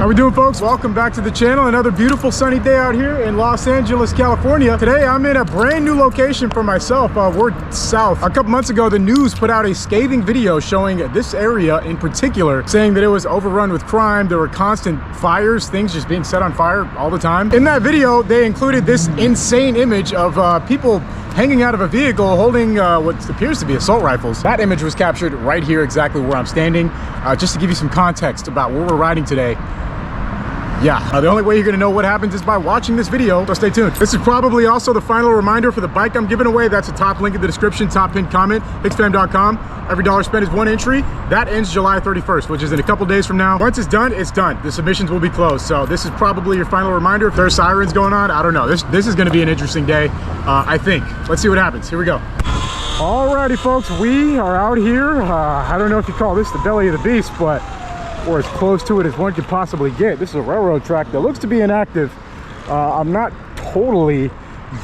How we doing, folks? Welcome back to the channel. Another beautiful sunny day out here in Los Angeles, California. Today I'm in a brand new location for myself. We're south. A couple months ago, the news put out a scathing video showing this area in particular, saying that it was overrun with crime. There were constant fires, things just being set on fire all the time. In that video, they included this insane image of people hanging out of a vehicle holding what appears to be assault rifles. That image was captured right here, exactly where I'm standing. Just to give you some context about where we're riding today. Yeah, the only way you're gonna know what happens is by watching this video, so stay tuned. This is probably also the final reminder for the bike I'm giving away. That's the top link in the description, top pinned comment, hicksfam.com. Every dollar spent is one entry. That ends July 31st, which is in a couple days from now. Once it's done, it's done. The submissions will be closed. So this is probably your final reminder. If there's sirens going on, I don't know. This is gonna be an interesting day, I think. Let's see what happens. Here we go. Alrighty, folks, we are out here. I don't know if you call this the belly of the beast, but or as close to it as one could possibly get. This is a railroad track that looks to be inactive. I'm not totally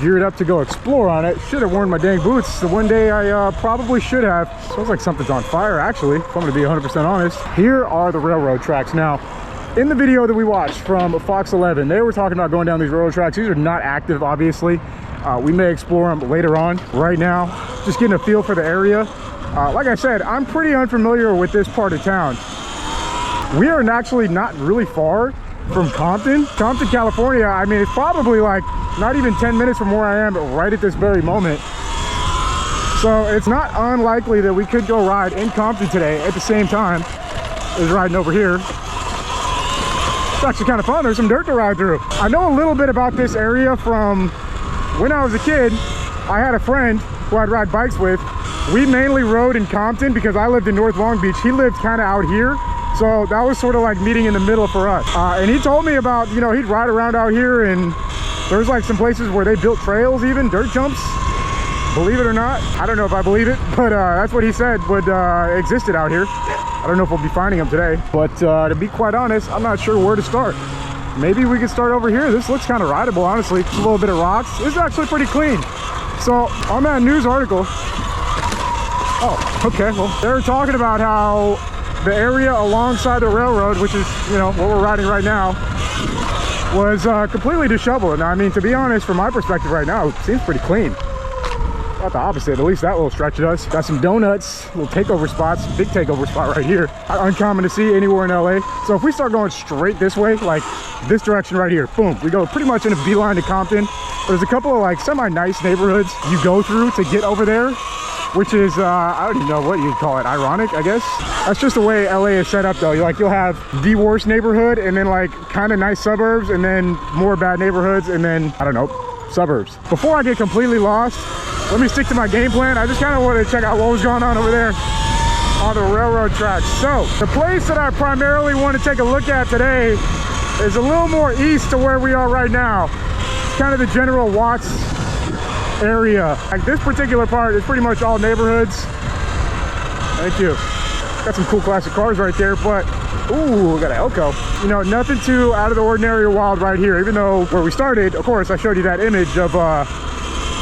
geared up to go explore on it. Should have worn my dang boots. The one day I probably should have. Smells like something's on fire, actually, if I'm gonna be 100% honest. Here are the railroad tracks. Now, in the video that we watched from Fox 11, they were talking about going down these railroad tracks. These are not active, obviously. We may explore them later on. Right now, just getting a feel for the area. Like I said, I'm pretty unfamiliar with this part of town. We are actually not really far from Compton, California. I mean, it's probably like not even 10 minutes from where I am right at this very moment. So it's not unlikely that we could go ride in Compton today at the same time as riding over here. It's actually kind of fun. There's some dirt to ride through. I know a little bit about this area from when I was a kid. I had a friend who I'd ride bikes with. We mainly rode in Compton because I lived in North Long Beach. He lived kind of out here. So that was sort of like meeting in the middle for us. And he told me about, you know, he'd ride around out here and there's like some places where they built trails, even dirt jumps. Believe it or not. I don't know if I believe it, but that's what he said would existed out here. I don't know if we'll be finding them today, but to be quite honest, I'm not sure where to start. Maybe we could start over here. This looks kind of rideable, honestly. Just a little bit of rocks. This is actually pretty clean. So on that news article, oh, okay, well, they were talking about how the area alongside the railroad, which is, you know, what we're riding right now, was completely disheveled. Now, I mean, to be honest, from my perspective right now, it seems pretty clean. About the opposite, at least that little stretch does. Got some donuts, little takeover spots, big takeover spot right here. Uncommon to see anywhere in LA. So if we start going straight this way, like this direction right here, boom, we go pretty much in a beeline to Compton. There's a couple of like semi-nice neighborhoods you go through to get over there, which is, I don't even know what you'd call it, ironic, I guess. That's just the way LA is set up though. You'll have the worst neighborhood and then like kind of nice suburbs and then more bad neighborhoods and then, I don't know, suburbs. Before I get completely lost, let me stick to my game plan. I just kind of wanted to check out what was going on over there on the railroad tracks. So the place that I primarily want to take a look at today is a little more east to where we are right now. Kind of the General Watts area. Like this particular part is pretty much all neighborhoods. Thank you. Got some cool classic cars right there, but ooh, we got an Elko. You know, nothing too out of the ordinary or wild right here. Even though where we started, of course, I showed you that image of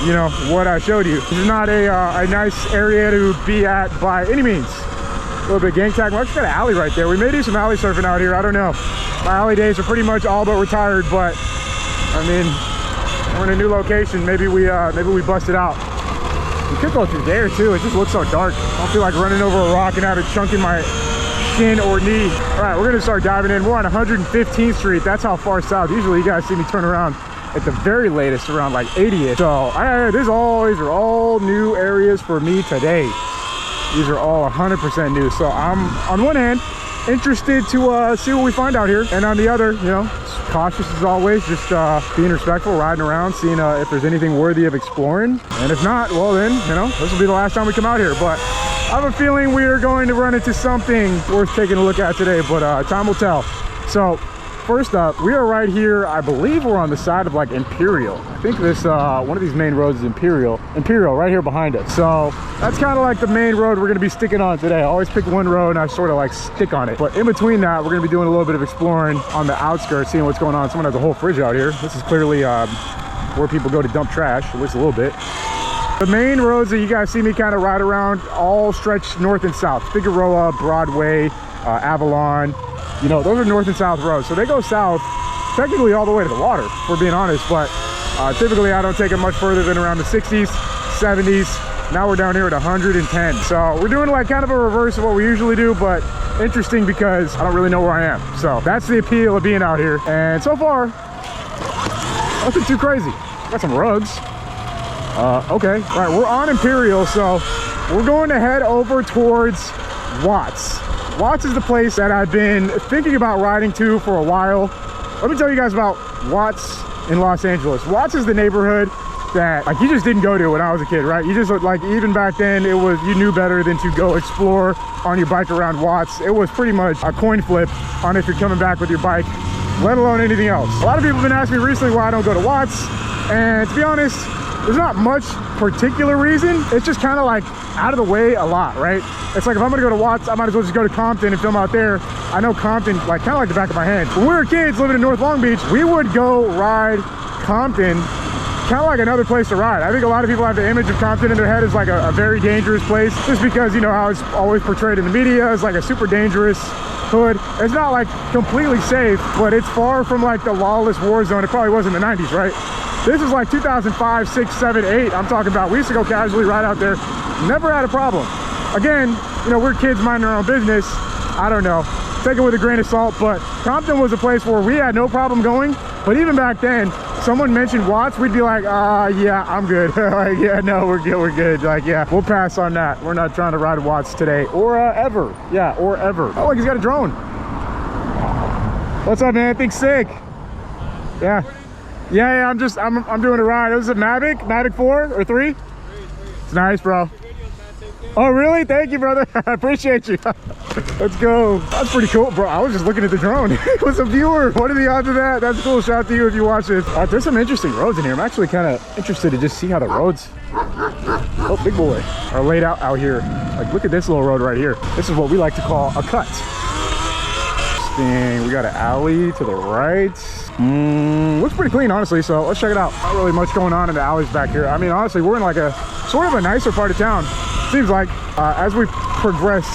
you know, what I showed you. This is not a nice area to be at by any means. A little bit of gang tag. We actually got an alley right there. We may do some alley surfing out here. I don't know. My alley days are pretty much all but retired, but I mean, we're in a new location. Maybe we bust it out. We could go through there too. It just looks so dark. I don't feel like running over a rock and have a chunk in my shin or knee. All right, we're gonna start diving in. We're on 115th Street. That's how far south. Usually you guys see me turn around at the very latest around like 80th. So these are all new areas for me today. These are all 100% new. So I'm on one hand interested to see what we find out here, and on the other, you know, cautious as always, just being respectful, riding around, seeing if there's anything worthy of exploring, and if not, well then, you know, this will be the last time we come out here. But I have a feeling we are going to run into something worth taking a look at today, but time will tell. So first up, we are right here. I believe we're on the side of like Imperial. I think this one of these main roads is Imperial right here behind us. So that's kind of like the main road we're going to be sticking on today. I always pick one road and I sort of like stick on it, but in between that, we're going to be doing a little bit of exploring on the outskirts, seeing what's going on. Someone has a whole fridge out here. This is clearly where people go to dump trash, at least a little bit. The main roads that you guys see me kind of ride around all stretch north and south. Figueroa, Broadway, Avalon, You know, those are north and south roads. So they go south, technically all the way to the water, if we're being honest. But typically I don't take it much further than around the 60s, 70s. Now we're down here at 110. So we're doing like kind of a reverse of what we usually do, but interesting because I don't really know where I am. So that's the appeal of being out here. And so far, nothing too crazy. Got some rugs. Okay, all right, we're on Imperial, so we're going to head over towards Watts. Watts is the place that I've been thinking about riding to for a while. Let me tell you guys about Watts in Los Angeles. Watts is the neighborhood that like you just didn't go to when I was a kid, right? You just like, even back then, it was, you knew better than to go explore on your bike around Watts. It was pretty much a coin flip on if you're coming back with your bike, let alone anything else. A lot of people have been asking me recently why I don't go to Watts, and to be honest, there's not much particular reason. It's just kind of like out of the way a lot, right? It's like if I'm gonna go to Watts, I might as well just go to Compton and film out there. I know Compton like kind of like the back of my hand. When we were kids living in North Long Beach, we would go ride Compton, kind of like another place to ride. I think a lot of people have the image of Compton in their head as like a very dangerous place, just because, you know, how it's always portrayed in the media as like a super dangerous hood. It's not like completely safe, but it's far from like the lawless war zone it probably was in the 90s, right? This is like 2005, 6, 7, 8. I'm talking about. We used to go casually ride out there. Never had a problem. Again, you know, we're kids minding our own business. I don't know. Take it with a grain of salt, but Compton was a place where we had no problem going. But even back then, someone mentioned Watts, we'd be like, yeah, I'm good. Like, yeah, no, we're good. Like, yeah, we'll pass on that. We're not trying to ride Watts today or ever. Yeah, or ever. Oh, look, he's got a drone. What's up, man? Thing's sick. Yeah. Yeah, I'm doing a ride. It was a Mavic 4 or 3? It's nice, bro. Oh, really? Thank you, brother. I appreciate you. Let's go. That's pretty cool, bro. I was just looking at the drone. It was a viewer. What are the odds of that? That's cool. Shout out to you if you watch this. There's some interesting roads in here. I'm actually kind of interested to just see how the roads, oh, big boy, are laid out here. Like, look at this little road right here. This is what we like to call a cut. We got an alley to the right. Looks pretty clean, honestly, so let's check it out. Not really much going on in the alleys back here. I mean, honestly, we're in like a sort of a nicer part of town. Seems like as we progress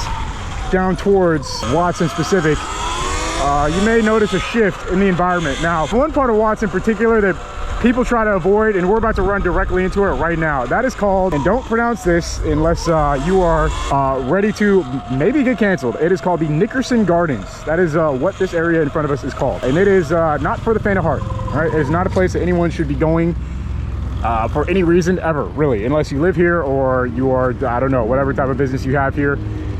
down towards Watts in specific, you may notice a shift in the environment. Now, one part of Watts in particular that people try to avoid, and we're about to run directly into it right now, that is called, and don't pronounce this unless you are ready to maybe get canceled, it is called the Nickerson Gardens. That is what this area in front of us is called, and it is not for the faint of heart. All right, it is not a place that anyone should be going for any reason ever, really, unless you live here or you are, I don't know, whatever type of business you have here.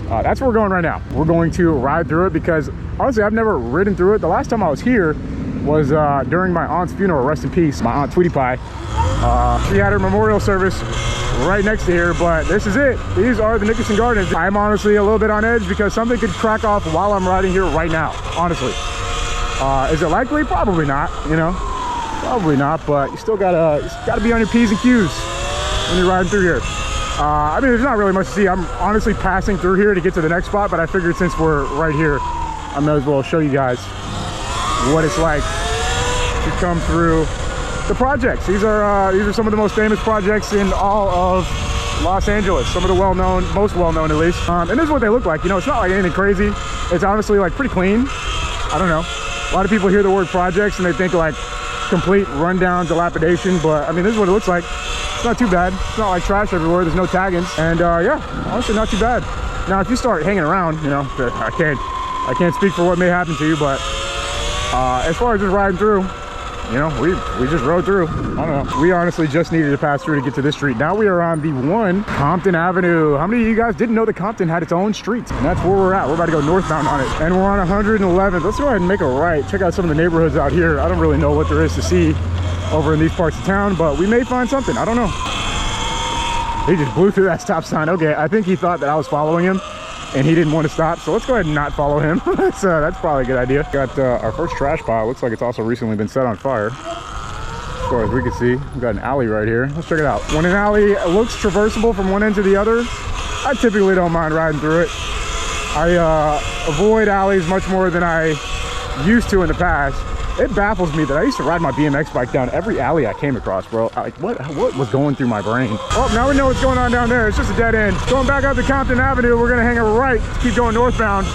That's where we're going right now. We're going to ride through it because honestly, I've never ridden through it. The last time I was here was during my aunt's funeral, rest in peace, my aunt Tweety Pie. She had her memorial service right next to here, but this is it. These are the Nickerson Gardens. I'm honestly a little bit on edge because something could crack off while I'm riding here right now, honestly. Is it likely? Probably not, you know, probably not, but you still gotta be on your P's and Q's when you're riding through here. I mean, there's not really much to see. I'm honestly passing through here to get to the next spot, but I figured since we're right here, I might as well show you guys what it's like to come through the projects. These are some of the most famous projects in all of Los Angeles. Some of the well-known, most well-known at least. And this is what they look like. You know, it's not like anything crazy. It's honestly like pretty clean. I don't know. A lot of people hear the word projects and they think like complete rundown dilapidation, but I mean, this is what it looks like. It's not too bad. It's not like trash everywhere. There's no taggings, and yeah, honestly, not too bad. Now, if you start hanging around, you know, I can't speak for what may happen to you, but as far as just riding through, you know, we just rode through. I don't know. We honestly just needed to pass through to get to this street. Now we are on the one Compton Avenue. How many of you guys didn't know that Compton had its own streets? And that's where we're at. We're about to go northbound on it, and we're on 111th. Let's go ahead and make a right. Check out some of the neighborhoods out here. I don't really know what there is to see over in these parts of town, but we may find something. I don't know. He just blew through that stop sign. Okay, I think he thought that I was following him and he didn't want to stop, so let's go ahead and not follow him. That's probably a good idea. Got our first trash pile. Looks like it's also recently been set on fire. As far as we can see, we've got an alley right here. Let's check it out. When an alley looks traversable from one end to the other, I typically don't mind riding through it. I avoid alleys much more than I used to in the past. It baffles me that I used to ride my BMX bike down every alley I came across, bro. Like, what was going through my brain? Oh, now we know what's going on down there. It's just a dead end. Going back up to Compton Avenue, we're gonna hang a right to keep going northbound.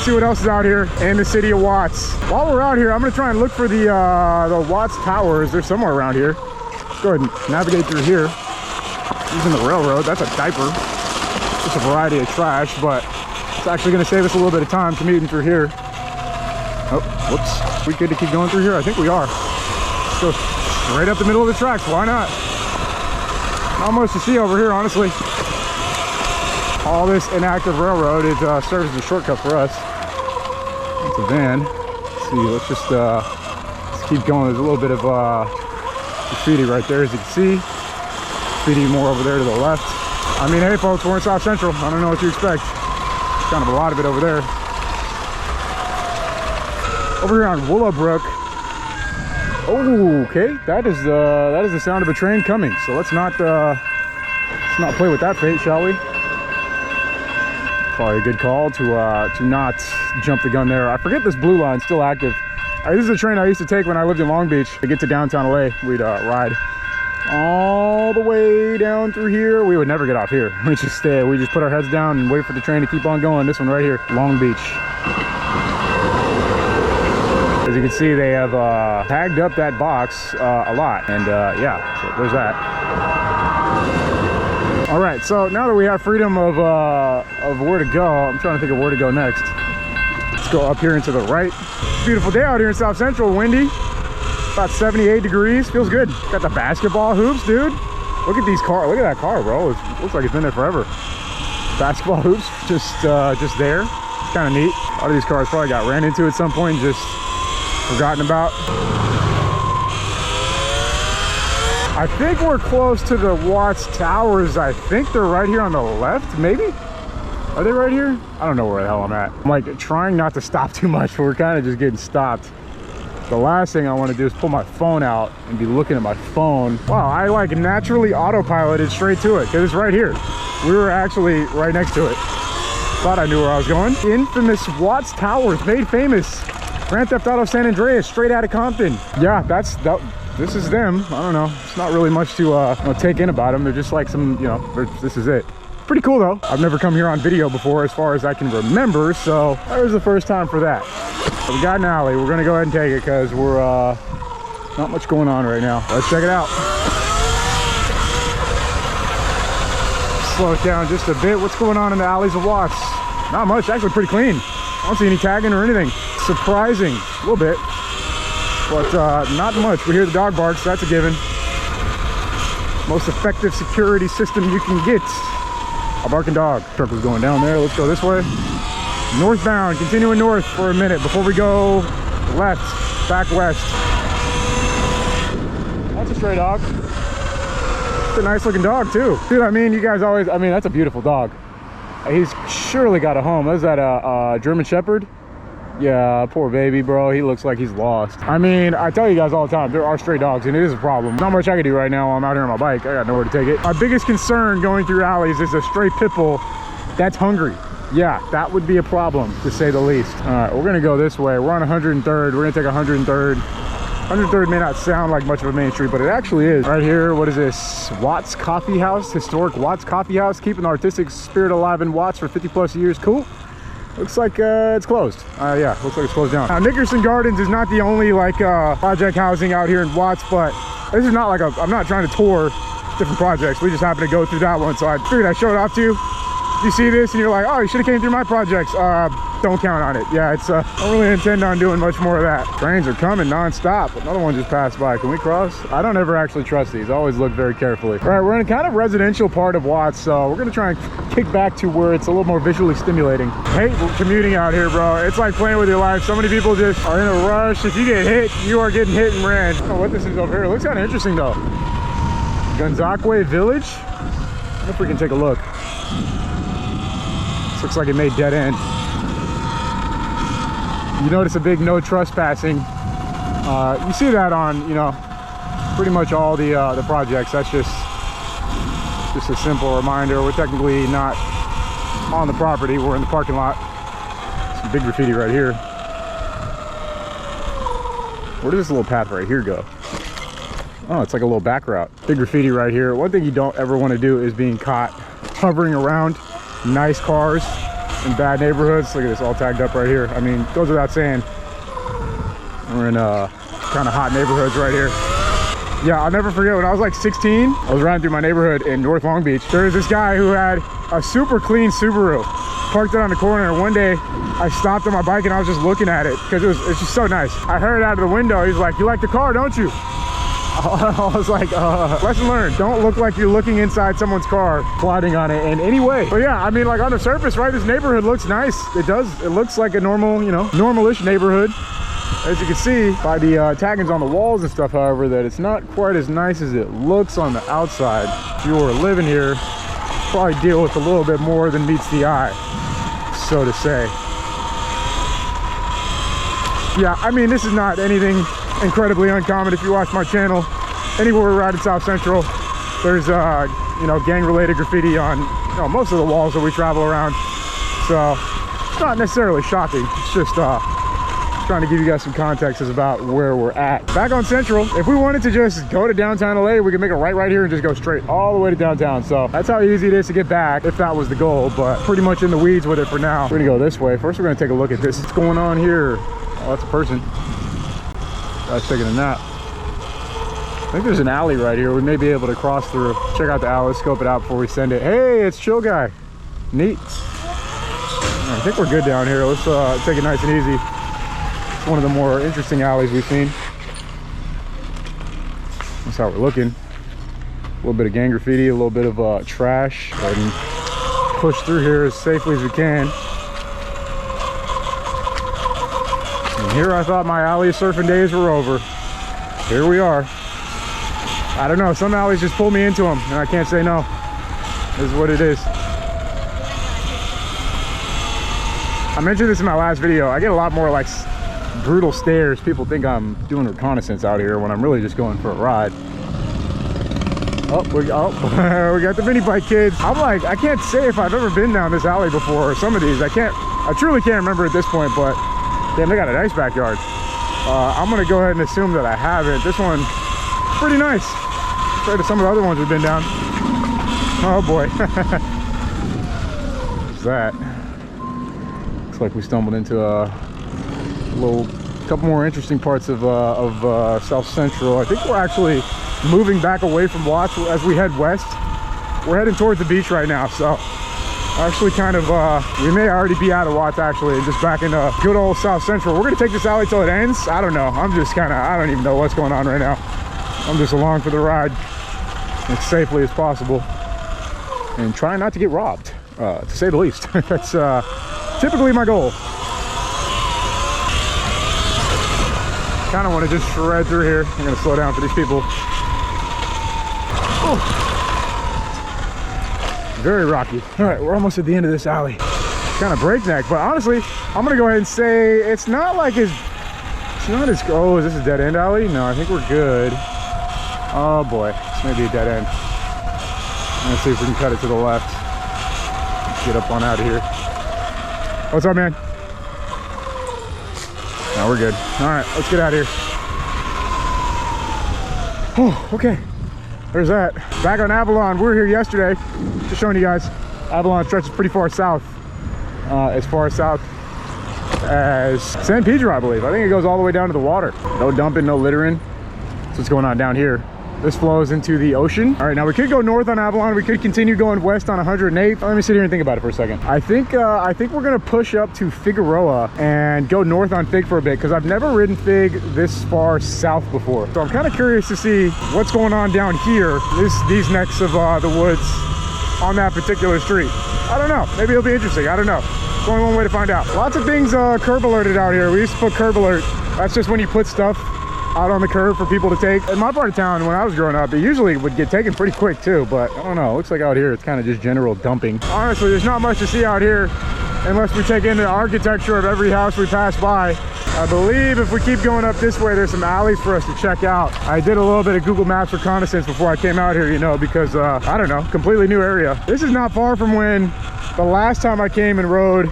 see what else is out here in the city of Watts. While we're out here, I'm gonna try and look for the Watts Towers. They're somewhere around here. Let's go ahead and navigate through here. Using the railroad, that's a diaper. Just a variety of trash, but it's actually gonna save us a little bit of time commuting through here. Oh, whoops. We good to keep going through here? I think we are. Let's go straight up the middle of the tracks. Why not? Not much to see over here, honestly. All this inactive railroad, it serves as a shortcut for us. It's a van. Let's see, let's keep going. There's a little bit of graffiti right there, as you can see. Graffiti more over there to the left. I mean, hey folks, we're in South Central. I don't know what you expect. Kind of a lot of it over there. Over here on Willowbrook. Oh, okay. That is the sound of a train coming. So let's not play with that fate, shall we? Probably a good call to not jump the gun there. I forget this blue line's still active. This is a train I used to take when I lived in Long Beach. To get to downtown LA, we'd ride all the way down through here. We would never get off here. We just stay. We just put our heads down and wait for the train to keep on going. This one right here, Long Beach. As you can see, they have tagged up that box a lot, and yeah, so there's that. All right, so now that we have freedom of where to go, I'm trying to think of where to go next. Let's go up here and to the right. Beautiful day out here in South Central, windy. About 78 degrees, feels good. Got the basketball hoops, dude. Look at these cars, look at that car, bro. It looks like it's been there forever. Basketball hoops, just there. It's kind of neat. A lot of these cars probably got ran into at some point, just forgotten about. I think we're close to the Watts Towers. I think they're right here on the left, maybe? Are they right here? I don't know where the hell I'm at. I'm like trying not to stop too much, but we're kind of just getting stopped. The last thing I want to do is pull my phone out and be looking at my phone. Wow, I like naturally autopiloted straight to it because it's right here. We were actually right next to it. Thought I knew where I was going. Infamous Watts Towers, made famous. Grand Theft Auto San Andreas, straight out of Compton. Yeah, this is them. I don't know. It's not really much to take in about them. They're just like some, you know, this is it. Pretty cool though. I've never come here on video before as far as I can remember, so that was the first time for that. But we got an alley. We're gonna go ahead and take it because we're not much going on right now. Let's check it out. Slow it down just a bit. What's going on in the alleys of Watts? Not much, actually pretty clean. I don't see any tagging or anything. Surprising, a little bit, but not much. We hear the dog barks, so that's a given. Most effective security system you can get. A barking dog. Truck was going down there. Let's go this way. Northbound, continuing north for a minute before we go left, back west. That's a stray dog. It's a nice looking dog too. Dude, I mean, you guys always, I mean, that's a beautiful dog. He's surely got a home. Is that a German Shepherd? Yeah, poor baby, bro. He looks like he's lost. I mean, I tell you guys all the time, there are stray dogs, and it is a problem. Not much I can do right now while I'm out here on my bike. I got nowhere to take it. My biggest concern going through alleys is a stray pit bull that's hungry. Yeah, that would be a problem, to say the least. All right, we're gonna go this way. We're on 103rd. We're gonna take 103rd. 103rd may not sound like much of a main street, but it actually is. Right here, what is this? Watts Coffee House, historic Watts Coffee House, keeping the artistic spirit alive in Watts for 50 plus years. Cool. Looks like it's closed. Yeah, looks like it's closed down. Now, Nickerson Gardens is not the only like project housing out here in Watts, but this is not like I'm not trying to tour different projects. We just happen to go through that one, so I figured I'd show it off to you. If you see this and you're like, oh, you should have came through my projects, don't count on it. Yeah, it's I don't really intend on doing much more of that. Trains are coming non-stop. Another one just passed by. Can we cross? I don't ever actually trust these. I always look very carefully. All right, we're in a kind of residential part of Watts, so we're gonna try and kick back to where it's a little more visually stimulating. I hate commuting out here, bro. It's like playing with your life. So many people just are in a rush. If you get hit, you are getting hit and ran. I don't know what this is over here. It looks kind of interesting though. Gonzakwe Village. I wonder if we can take a look. This looks like it made dead end. You notice a big no trespassing. You see that on, you know, pretty much all the projects. That's just a simple reminder. We're technically not on the property. We're in the parking lot. Some big graffiti right here. Where does this little path right here go? Oh, it's like a little back route. Big graffiti right here. One thing you don't ever want to do is being caught hovering around nice cars in bad neighborhoods. Look at this, all tagged up right here. I mean, goes without saying, we're in kind of hot neighborhoods right here. Yeah, I'll never forget when I was like 16, I was riding through my neighborhood in North Long Beach. There was this guy who had a super clean Subaru, parked it on the corner, and one day I stopped on my bike and I was just looking at it because it's just so nice. I heard out of the window, he's like, "You like the car, don't you?" I was like, lesson learned. Don't look like you're looking inside someone's car, plotting on it in any way. But yeah, I mean, like on the surface, right, this neighborhood looks nice. It does. It looks like a normal, you know, normal-ish neighborhood. As you can see by the taggings on the walls and stuff, however, that it's not quite as nice as it looks on the outside. If you were living here, probably deal with a little bit more than meets the eye, so to say. Yeah, I mean, this is not anything incredibly uncommon. If you watch my channel, anywhere we're in South Central, there's you know, gang-related graffiti on, you know, most of the walls that we travel around. So it's not necessarily shocking. It's just trying to give you guys some context as about where we're at. Back on Central, if we wanted to just go to downtown LA, we could make a right here and just go straight all the way to downtown. So that's how easy it is to get back, if that was the goal, but pretty much in the weeds with it for now. We're gonna go this way. First, we're gonna take a look at this. What's going on here? Oh, that's a person. Guy's taking a nap. I think there's an alley right here. We may be able to cross through. Check out the alley, scope it out before we send it. Hey, it's Chill Guy. Neat. I think we're good down here. Let's take it nice and easy. It's one of the more interesting alleys we've seen. That's how we're looking. A little bit of gang graffiti, a little bit of trash. Go ahead and push through here as safely as we can. And here I thought my alley surfing days were over. Here we are. I don't know, some alleys just pull me into them and I can't say no. This is what it is. I mentioned this in my last video. I get a lot more like brutal stares. People think I'm doing reconnaissance out here when I'm really just going for a ride. Oh, we got the mini bike kids. I'm like, I can't say if I've ever been down this alley before, or some of these. I truly can't remember at this point, but damn, they got a nice backyard. I'm gonna go ahead and assume that I haven't. This one, pretty nice compared to some of the other ones we've been down. Oh boy. What's that? Looks like we stumbled into a couple more interesting parts of South Central. I think we're actually moving back away from Watts as we head west. We're heading towards the beach right now, so actually kind of we may already be out of Watts actually, and just back into good old South Central. We're gonna take this alley till it ends. I don't know. I'm just kind of, I don't even know what's going on right now. I'm just along for the ride as safely as possible and trying not to get robbed, to say the least. That's typically my goal. Kind of want to just shred through here. I'm going to slow down for these people. Oh. Very rocky. All right, we're almost at the end of this alley. Kind of breakneck, but honestly, I'm going to go ahead and say it's not like it's not as, oh, is this a dead end alley? No, I think we're good. Oh boy, this may be a dead end. Let's see if we can cut it to the left. Get up on out of here. What's up, man? No, we're good. All right, let's get out of here. Oh, okay. There's that. Back on Avalon. We were here yesterday. Just showing you guys. Avalon stretches pretty far south. As far south as San Pedro, I believe. I think it goes all the way down to the water. No dumping, no littering. That's what's going on down here. This flows into the ocean. All right, now we could go north on Avalon. We could continue going west on 108. Let me sit here and think about it for a second. I think we're gonna push up to Figueroa and go north on Fig for a bit, because I've never ridden Fig this far south before. So I'm kind of curious to see what's going on down here, these necks of the woods on that particular street. I don't know. Maybe it'll be interesting. I don't know. It's only one way to find out. Lots of things curb alerted out here. We used to put curb alert. That's just when you put stuff out on the curb for people to take. In my part of town, when I was growing up, it usually would get taken pretty quick too, but I don't know, it looks like out here it's kind of just general dumping. Honestly, there's not much to see out here unless we take in the architecture of every house we pass by. I believe if we keep going up this way, there's some alleys for us to check out. I did a little bit of Google Maps reconnaissance before I came out here, you know, because I don't know, completely new area. This is not far from when the last time I came and rode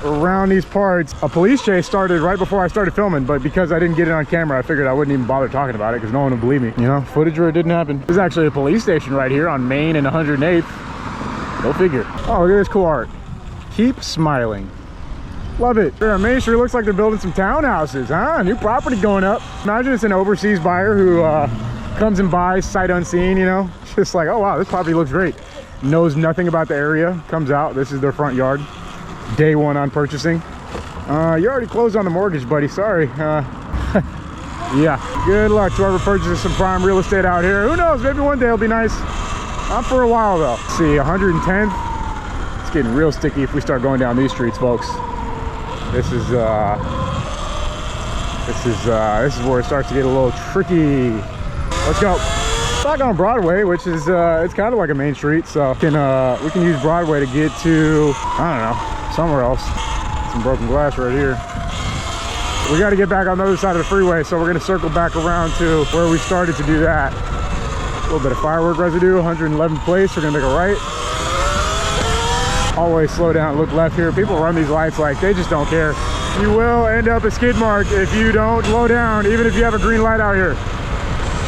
around these parts. A police chase started right before I started filming, but because I didn't get it on camera, I figured I wouldn't even bother talking about it because no one would believe me. You know, footage where it didn't happen. There's actually a police station right here on Main and 108th. Go figure. Oh, look at this cool art. keep smiling. Love it. Here on Main Street, looks like they're building some townhouses, huh? New property going up. Imagine it's an overseas buyer who comes and buys sight unseen, you know? Just like, oh wow, this property looks great. Knows nothing about the area, comes out, this is their front yard. Day one on purchasing. You already closed on the mortgage, buddy, sorry. Yeah, good luck to whoever purchases some prime real estate out here. Who knows, maybe one day it'll be nice. Not for a while though. Let's see, 110th. It's getting real sticky if we start going down these streets, folks. This is where it starts to get a little tricky. Let's go. Back on Broadway, which is it's kind of like a main street, so we can use Broadway to get to, I don't know, somewhere else. Some broken glass right here. We got to get back on the other side of the freeway, so we're going to circle back around to where we started to do that. A little bit of firework residue, 111th place. We're going to make a right. Always slow down, look left here. People run these lights like they just don't care. You will end up a skid mark if you don't slow down, even if you have a green light out here.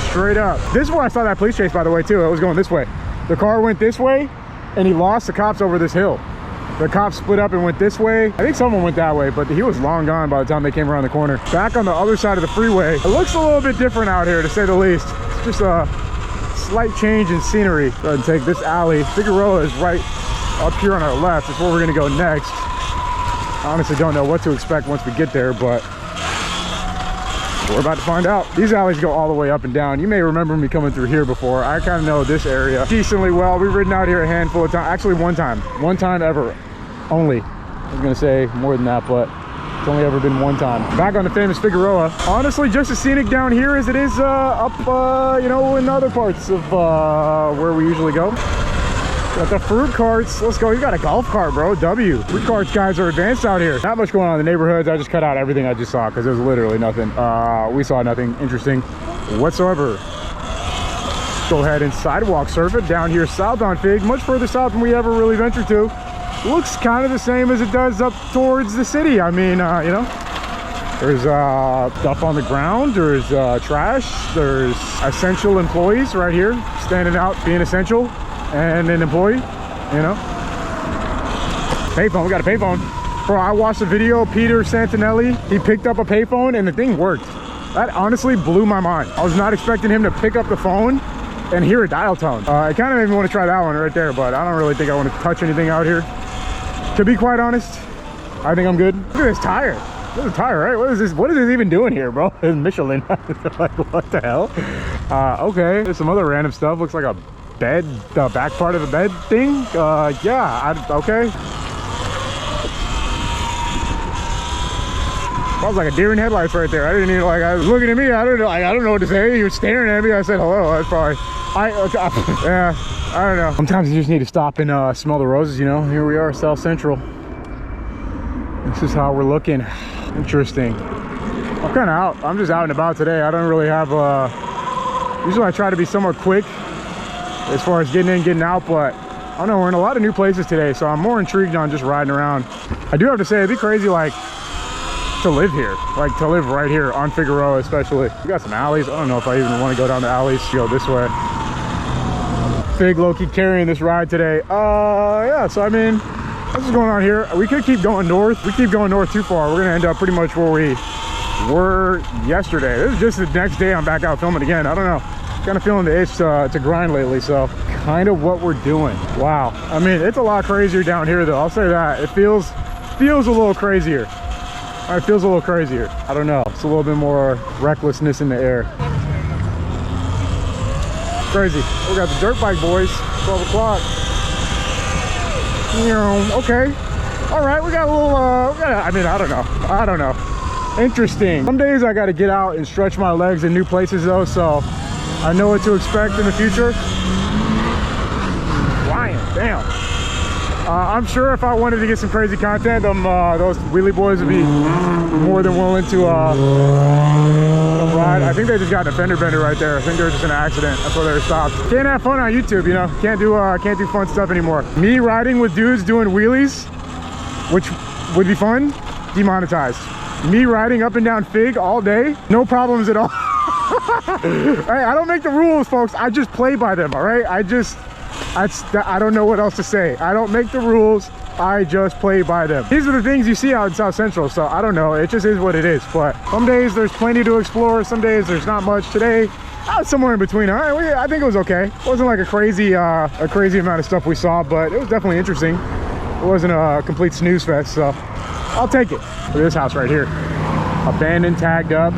Straight up. This is where I saw that police chase, by the way, too. It was going this way. The car went this way, and he lost the cops over this hill. The cops split up and went this way. I think someone went that way, but he was long gone by the time they came around the corner. Back on the other side of the freeway, it looks a little bit different out here, to say the least. It's just a slight change in scenery. Go ahead and take this alley. Figueroa is right up here on our left. That's where we're gonna go next. I honestly don't know what to expect once we get there, but we're about to find out. These alleys go all the way up and down. You may remember me coming through here before. I kind of know this area decently well. We've ridden out here a handful of times. Actually, one time ever. Only. I was gonna say more than that, but it's only ever been one time. Back on the famous Figueroa. Honestly, just as scenic down here as it is up, you know, in other parts of where we usually go. Got the fruit carts. Let's go. You got a golf cart, bro. W. Fruit carts guys are advanced out here. Not much going on in the neighborhoods. I just cut out everything I just saw because there was literally nothing. We saw nothing interesting whatsoever. Go ahead and sidewalk surf it down here south on Fig. Much further south than we ever really ventured to. Looks kind of the same as it does up towards the city. I mean, you know, there's stuff on the ground, there's trash, there's essential employees right here standing out being essential and an employee, you know. Payphone, we got a payphone. Bro, I watched the video, Peter Santinelli, he picked up a payphone and the thing worked. That honestly blew my mind. I was not expecting him to pick up the phone and hear a dial tone. I kind of made me want to try that one right there, but I don't really think I want to touch anything out here. To be quite honest, I think I'm good. Look at this tire. This is a tire, right? What is this? What is this even doing here, bro? It's Michelin. Like, what the hell? Okay, there's some other random stuff. Looks like a bed, the back part of the bed thing. Yeah, okay. Smells like a deer in headlights right there. I didn't even, like, I was looking at me. I don't know what to say. He was staring at me. I said hello. That's probably, yeah. I don't know. Sometimes you just need to stop and smell the roses, you know. Here we are, South Central. This is how we're looking. Interesting. I'm kind of out. I'm just out and about today. I don't really have usually I try to be somewhat quick as far as getting in, getting out, but I don't know. We're in a lot of new places today, so I'm more intrigued on just riding around. I do have to say, it'd be crazy, like, to live here, like to live right here on Figueroa especially. We got some alleys. I don't know if I even want to go down the alleys. Go this way. Fig low-key carrying this ride today. Yeah, so I mean, what's going on here? We could keep going north. We keep going north too far, we're gonna end up pretty much where we were yesterday. This is just the next day I'm back out filming again. I don't know, kind of feeling the itch to grind lately, so kind of what we're doing. Wow, I mean, it's a lot crazier down here though, I'll say that. It feels a little crazier. It feels a little crazier. I don't know, it's a little bit more recklessness in the air. Crazy. We got the dirt bike boys, 12 o'clock. Okay. All right, we got a little, I mean, I don't know. Interesting. Some days I got to get out and stretch my legs in new places though, so I know what to expect in the future. Flying, damn. I'm sure if I wanted to get some crazy content, those wheelie boys would be more than willing to ride. I think they just got an fender bender right there. I think they were just in an accident. That's why they were stopped. Can't have fun on YouTube, you know. Can't do fun stuff anymore. Me riding with dudes doing wheelies, which would be fun, demonetized. Me riding up and down Fig all day, no problems at all. Hey, I don't make the rules, folks. I just play by them, all right? I don't know what else to say. I don't make the rules. I just play by them. These are the things you see out in South Central, so I don't know, it just is what it is. But some days there's plenty to explore, some days there's not much. Today I was somewhere in between. All right, I think it was okay. It wasn't like a crazy amount of stuff we saw, but it was definitely interesting. It wasn't a complete snooze fest, so I'll take it. Look at this house right here, abandoned, tagged up,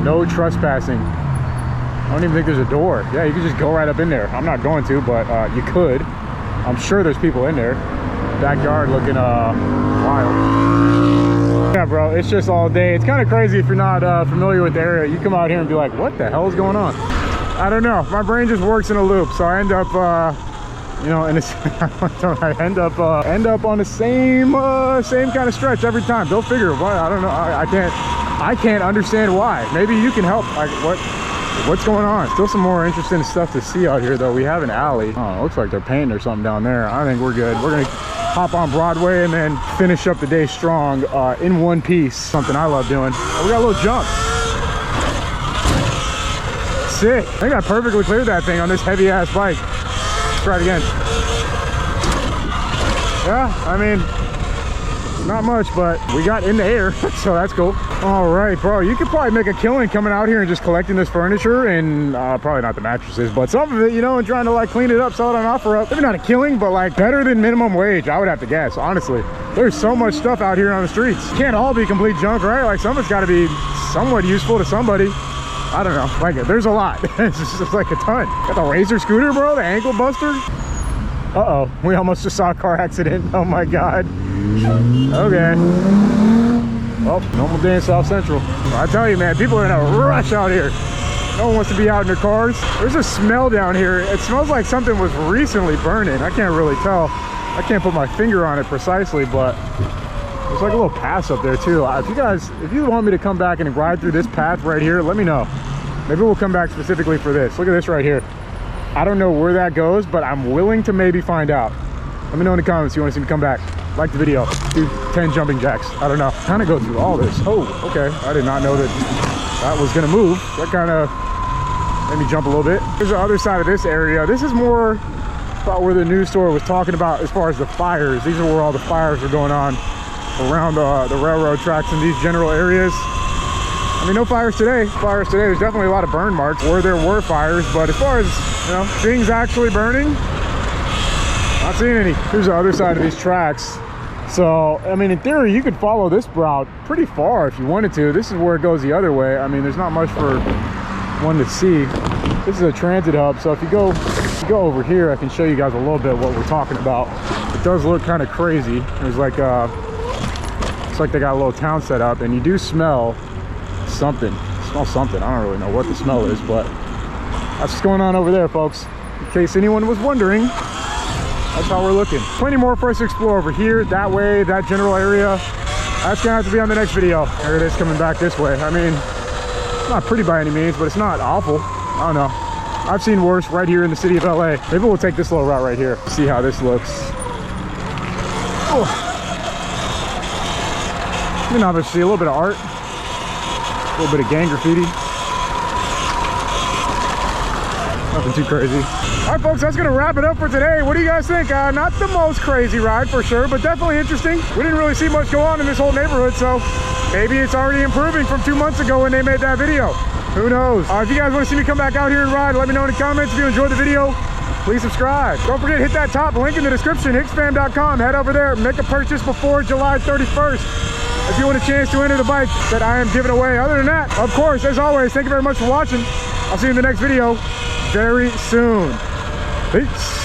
no trespassing. I don't even think there's a door. Yeah, you could just go right up in there. I'm not going to, but you could. I'm sure there's people in there. Backyard looking wild. Yeah, bro, it's just all day. It's kind of crazy if you're not familiar with the area. You come out here and be like, what the hell is going on? I don't know. My brain just works in a loop, so I end up, you know, I end up on the same kind of stretch every time. Don't figure why. I don't know. I can't understand why. Maybe you can help. Like what's going on? Still some more interesting stuff to see out here, though. We have an alley. Oh, it looks like they're painting or something down there. I think we're good. We're gonna hop on Broadway and then finish up the day strong in one piece. Something I love doing. Oh, we got a little jump. Sick. I think I perfectly cleared that thing on this heavy ass bike. Let's try it again. Yeah, I mean, not much, but we got in the air, so that's cool. All right, bro, you could probably make a killing coming out here and just collecting this furniture, and probably not the mattresses, but some of it, you know, and trying to like clean it up, sell it on OfferUp. Maybe not a killing, but like better than minimum wage, I would have to guess, honestly. There's so much stuff out here on the streets. Can't all be complete junk, right? Like some of it's got to be somewhat useful to somebody. I don't know, like there's a lot. It's just like a ton. Got the Razor scooter, bro, the ankle buster. Uh-oh, we almost just saw a car accident. Oh my God. Okay. Well, normal day in South Central. I tell you, man, people are in a rush out here. No one wants to be out in their cars. There's a smell down here. It smells like something was recently burning. I can't really tell. I can't put my finger on it precisely, but there's like a little pass up there too. If you want me to come back and ride through this path right here, let me know. Maybe we'll come back specifically for this. Look at this right here. I don't know where that goes, but I'm willing to maybe find out. Let me know in the comments if you want to see me come back. Like the video, do 10 jumping jacks. I don't know. Kind of go through all this. Oh, okay. I did not know that was gonna move. That kind of made me jump a little bit. Here's the other side of this area. This is more about where the news store was talking about as far as the fires. These are where all the fires are going on around the railroad tracks in these general areas. I mean, no fires today. Fires today, there's definitely a lot of burn marks where there were fires, but as far as, you know, things actually burning, not seeing any. Here's the other side of these tracks. So, I mean, in theory, you could follow this route pretty far if you wanted to. This is where it goes the other way. I mean, there's not much for one to see. This is a transit hub, so if you go over here, I can show you guys a little bit what we're talking about. It does look kind of crazy. There's like it's like they got a little town set up, and you do smell something. Smell something. I don't really know what the smell is, but that's what's going on over there, folks. In case anyone was wondering, that's how we're looking. Plenty more for us to explore over here, that way, that general area. That's gonna have to be on the next video. There it is coming back this way. I mean, it's not pretty by any means, but it's not awful. I don't know. I've seen worse right here in the city of LA. Maybe we'll take this little route right here. See how this looks. Oh. You can obviously see a little bit of art. A little bit of gang graffiti. Nothing too crazy. All right, folks, that's gonna wrap it up for today. What do you guys think? Not the most crazy ride for sure, but definitely interesting. We didn't really see much go on in this whole neighborhood, so maybe it's already improving from 2 months ago when they made that video. Who knows? If you guys want to see me come back out here and ride, let me know in the comments. If you enjoyed the video, please subscribe. Don't forget, hit that top link in the description, hicksfam.com. Head over there, make a purchase before July 31st. If you want a chance to enter the bike that I am giving away. Other than that, of course, as always, thank you very much for watching. I'll see you in the next video very soon. Peace.